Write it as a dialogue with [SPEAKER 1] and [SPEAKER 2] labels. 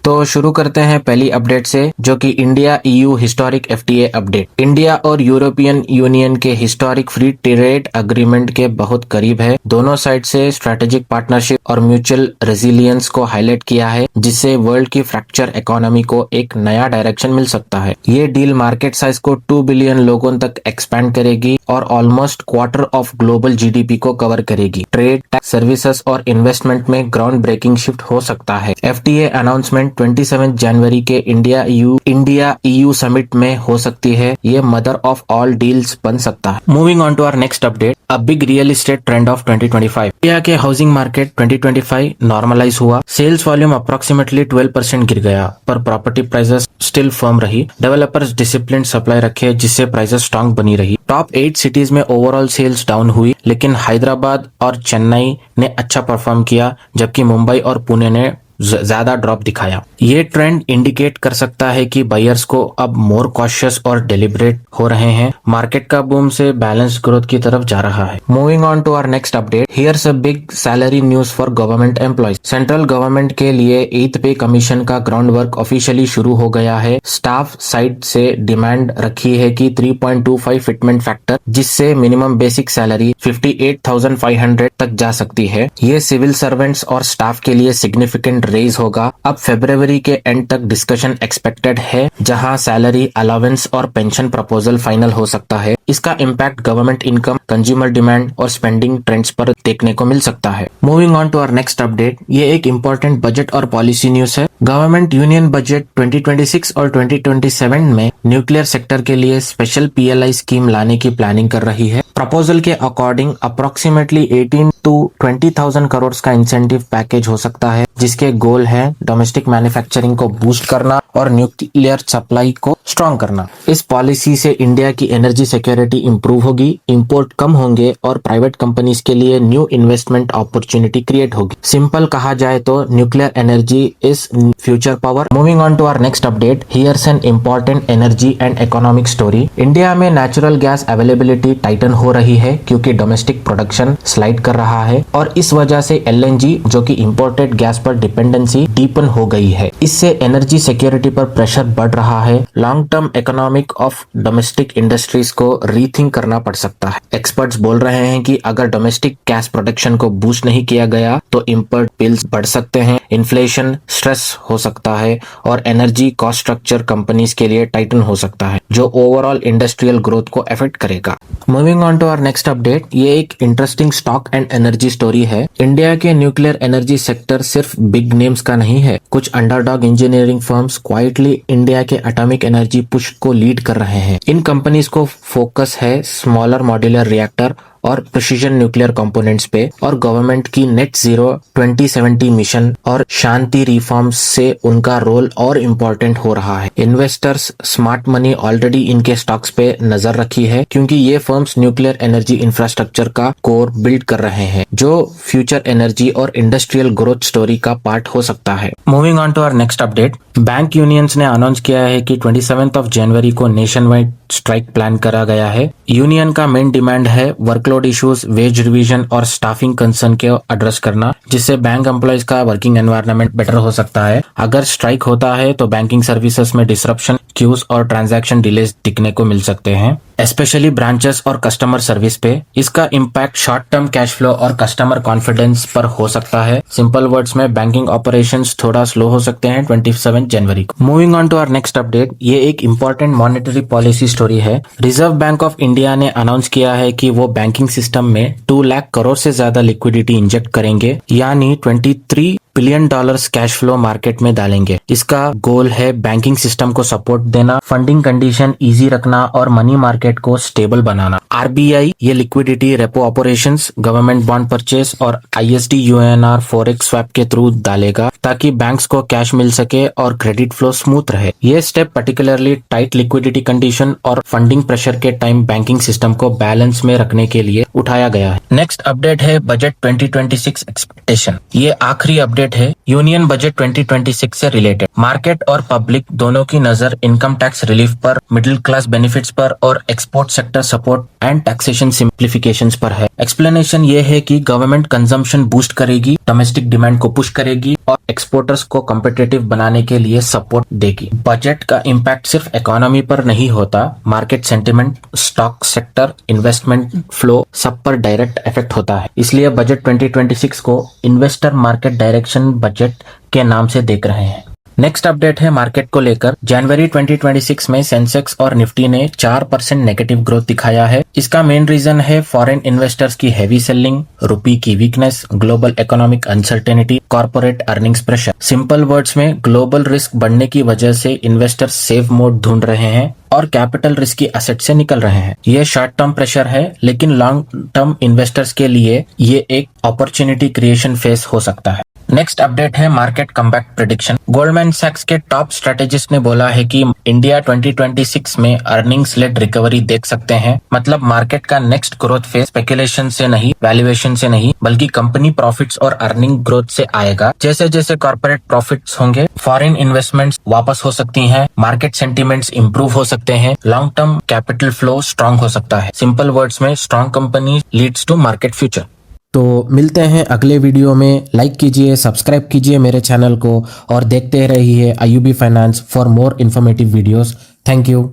[SPEAKER 1] तो शुरू करते हैं पहली अपडेट से, जो कि India EU historic FTA update. India और यूरोपियन यूनियन के हिस्टोरिक फ्री ट्रेड एग्रीमेंट के बहुत करीब है। दोनों साइड से स्ट्रेटेजिक पार्टनरशिप और म्यूचुअल रेजिलियंस को हाईलाइट किया है, जिससे वर्ल्ड की फ्रैक्चर इकोनॉमी को एक नया डायरेक्शन मिल सकता है। ये डील मार्केट साइज को 2 बिलियन लोगों तक एक्सपैंड करेगी और almost quarter of global GDP को कवर करेगी। ट्रेड, टैक्स, सर्विसेज और इन्वेस्टमेंट में ग्राउंड ब्रेकिंग शिफ्ट हो सकता है। एफटीए अनाउंसमेंट 27 जनवरी के इंडिया ईयू समिट में हो सकती है। ये मदर ऑफ ऑल डील्स बन सकता है। Moving on to our next update, a big real estate trend of 2025। India के हाउसिंग मार्केट 2025 नॉर्मलाइज हुआ। सेल्स वॉल्यूम अप्रोक्सीमेटली 12% गिर गया, पर प्रॉपर्टी प्राइसेस स्टिल फर्म रही। डेवलपर्स डिसिप्लिन सप्लाई रखे, जिससे प्राइसेस स्ट्रांग बनी रही। टॉप 8 सिटीज में ओवरऑल सेल्स डाउन हुई, लेकिन हैदराबाद और चेन्नई ने अच्छा परफॉर्म किया, जबकि मुंबई और पुणे ने ज्यादा ड्रॉप दिखाया। ये ट्रेंड इंडिकेट कर सकता है कि बायर्स को अब मोर कॉशियस और डेलिब्रेट हो रहे हैं। मार्केट का बूम से बैलेंस ग्रोथ की तरफ जा रहा है। Moving on to our next update, here's a big salary news for government employees. Central government के लिए 8th पे कमीशन का ग्राउंड वर्क ऑफिशियली शुरू हो गया है। स्टाफ साइड से डिमांड रखी है कि 3.25 फिटमेंट फैक्टर, जिससे मिनिमम बेसिक सैलरी 58,500 तक जा सकती है। ये सिविल सर्वेंट्स और स्टाफ के लिए सिग्निफिकेंट रेज होगा। अब फरवरी के एंड तक डिस्कशन एक्सपेक्टेड है, जहां सैलरी अलाउंस और पेंशन प्रपोजल फाइनल हो सकता है। इसका impact government income, consumer demand और स्पेंडिंग ट्रेंड्स पर देखने को मिल सकता है। Moving on to our next update, ये एक इम्पोर्टेंट बजट और पॉलिसी न्यूज है। गवर्नमेंट यूनियन बजट 2026 और 2027 में न्यूक्लियर सेक्टर के लिए स्पेशल पीएलआई स्कीम लाने की प्लानिंग कर रही है। प्रपोजल के अकॉर्डिंग अप्रोक्सीमेटली 18 to 20,000 करोड़ का इंसेंटिव पैकेज हो सकता है, जिसके गोल है डोमेस्टिक मैन्युफैक्चरिंग को बूस्ट करना और न्यूक्लियर सप्लाई को स्ट्रॉन्ग करना। इस पॉलिसी से इंडिया की एनर्जी सिक्योरिटी इंप्रूव होगी, इंपोर्ट कम होंगे और प्राइवेट कंपनीज के लिए न्यू इन्वेस्टमेंट अपॉर्चुनिटी क्रिएट होगी। सिंपल कहा जाए तो nuclear energy is future power. Moving on to our next update, here's an important energy and economic story. India में नेचुरल गैस अवेलेबिलिटी टाइटन हो रही है, क्योंकि डोमेस्टिक प्रोडक्शन स्लाइड कर रहा है और इस वजह से एलएनजी, जो कि इंपोर्टेड गैस पर डिपेंडेंसी डीपन हो गई है। इससे एनर्जी सिक्योरिटी पर प्रेशर बढ़ रहा है। Long term economic of domestic industries को रीथिंक करना पड़ सकता है। एक्सपर्ट्स बोल रहे हैं कि अगर डोमेस्टिक गैस प्रोडक्शन को बूस्ट नहीं किया गया तो इंपोर्ट बिल्स बढ़ सकते हैं, इन्फ्लेशन स्ट्रेस हो सकता है और एनर्जी कॉस्ट स्ट्रक्चर कंपनीज के लिए टाइटन हो सकता है, जो ओवरऑल इंडस्ट्रियल ग्रोथ को अफेक्ट करेगा। Moving on to our next update, ये एक interesting stock and energy story है। इंडिया के न्यूक्लियर एनर्जी सेक्टर सिर्फ बिग नेम्स का नहीं है। कुछ underdog engineering firms quietly India के एटॉमिक एनर्जी पुश को लीड कर रहे हैं। इन कंपनीज को फोकस है स्मॉलर मॉड्यूलर रिएक्टर और प्रिसीजन न्यूक्लियर कंपोनेंट्स पे, और गवर्नमेंट की नेट जीरो 2070 मिशन और शांति रिफॉर्म्स से उनका रोल और इम्पोर्टेंट हो रहा है। इन्वेस्टर्स स्मार्ट मनी ऑलरेडी इनके स्टॉक्स पे नजर रखी है, क्योंकि ये फर्म्स न्यूक्लियर एनर्जी इंफ्रास्ट्रक्चर का कोर बिल्ड कर रहे हैं, जो फ्यूचर एनर्जी और इंडस्ट्रियल ग्रोथ स्टोरी का पार्ट हो सकता है। Moving on to our next update, bank unions ने अनाउंस किया है कि 27 जनवरी को नेशन वाइड स्ट्राइक प्लान करा गया है। यूनियन का मेन डिमांड है वर्कलोड इश्यूज, वेज रिवीजन और स्टाफिंग कंसर्न के एड्रेस करना, जिससे बैंक एम्प्लॉयज का वर्किंग एनवायरनमेंट बेटर हो सकता है। अगर स्ट्राइक होता है तो बैंकिंग सर्विसेज में डिसरप्शन, क्यूज और ट्रांजैक्शन डिलेज दिखने को मिल सकते हैं, स्पेशली ब्रांचेस और कस्टमर सर्विस पे। इसका impact short term cash flow और कस्टमर कॉन्फिडेंस पर हो सकता है। सिंपल वर्ड्स में बैंकिंग ऑपरेशंस थोड़ा स्लो हो सकते हैं 27 जनवरी को। Moving on to our next update, ये एक इंपॉर्टेंट मॉनेटरी पॉलिसी स्टोरी है। रिजर्व बैंक ऑफ इंडिया ने अनाउंस किया है कि वो बैंकिंग सिस्टम में 2 लाख करोड़ से ज्यादा लिक्विडिटी इंजेक्ट करेंगे, यानी 23 billion dollars cash flow market में डालेंगे। इसका गोल है बैंकिंग सिस्टम को सपोर्ट देना, फंडिंग कंडीशन इजी रखना और मनी मार्केट को स्टेबल बनाना। आरबीआई ये liquidity repo operations, government bond purchase और आईएसडी यूएनआर फॉरेक्स स्वैप के थ्रू डालेगा, ताकि बैंक्स को कैश मिल सके और क्रेडिट फ्लो स्मूथ रहे। ये step particularly tight liquidity condition और फंडिंग प्रेशर के टाइम बैंकिंग सिस्टम को बैलेंस में रखने के लिए उठाया गया है। नेक्स्ट अपडेट है बजट 2026 एक्सपेक्टेशन। ये आखिरी अपडेट अपडेट है यूनियन बजट 2026 से रिलेटेड। मार्केट और पब्लिक दोनों की नजर इनकम टैक्स रिलीफ पर, मिडिल क्लास बेनिफिट्स पर और export sector support and taxation simplifications पर है। एक्सप्लेनेशन ये है कि गवर्नमेंट कंजम्पशन बूस्ट करेगी, डोमेस्टिक डिमांड को पुश करेगी और एक्सपोर्टर्स को कॉम्पिटिटिव बनाने के लिए सपोर्ट देगी। बजट का इम्पैक्ट सिर्फ इकोनॉमी पर नहीं होता, market sentiment, stock sector, investment flow सब पर डायरेक्ट इफेक्ट होता है। इसलिए बजट 2026 को इन्वेस्टर मार्केट डायरेक्शन बजट के नाम से देख रहे हैं। नेक्स्ट अपडेट है मार्केट को लेकर। जनवरी 2026 में सेंसेक्स और निफ्टी ने 4% नेगेटिव ग्रोथ दिखाया है। इसका मेन रीजन है फॉरेन इन्वेस्टर्स की हैवी सेलिंग, रुपी की weakness, global economic uncertainty, corporate earnings pressure. Simple words में ग्लोबल रिस्क बढ़ने की वजह से इन्वेस्टर्स सेफ मोड ढूंढ रहे हैं और कैपिटल रिस्क की एसेट से निकल रहे हैं। ये शॉर्ट टर्म प्रेशर है, लेकिन लॉन्ग टर्म इन्वेस्टर्स के लिए ये एक अपॉर्चुनिटी क्रिएशन फेस हो सकता है। नेक्स्ट अपडेट है मार्केट कमबैक प्रेडिक्शन। गोल्डमैन सैक्स के टॉप स्ट्रेटेजिस्ट ने बोला है कि इंडिया 2026 में अर्निंग्स लेड रिकवरी देख सकते हैं। मतलब मार्केट का नेक्स्ट ग्रोथ फेज स्पेकुलेशन से नहीं, वैल्यूएशन से नहीं, बल्कि कंपनी प्रॉफिट्स और अर्निंग ग्रोथ से आएगा। जैसे जैसे कॉर्पोरेट प्रॉफिट्स होंगे, फॉरेन इन्वेस्टमेंट्स वापस हो सकती हैं, मार्केट सेंटिमेंट्स इंप्रूव हो सकते हैं, long term capital flow strong हो सकता है। सिंपल वर्ड्स में strong company leads to market future. तो मिलते हैं अगले वीडियो में। लाइक कीजिए, सब्सक्राइब कीजिए मेरे चैनल को और देखते रहिए IUB finance for more informative videos. Thank you.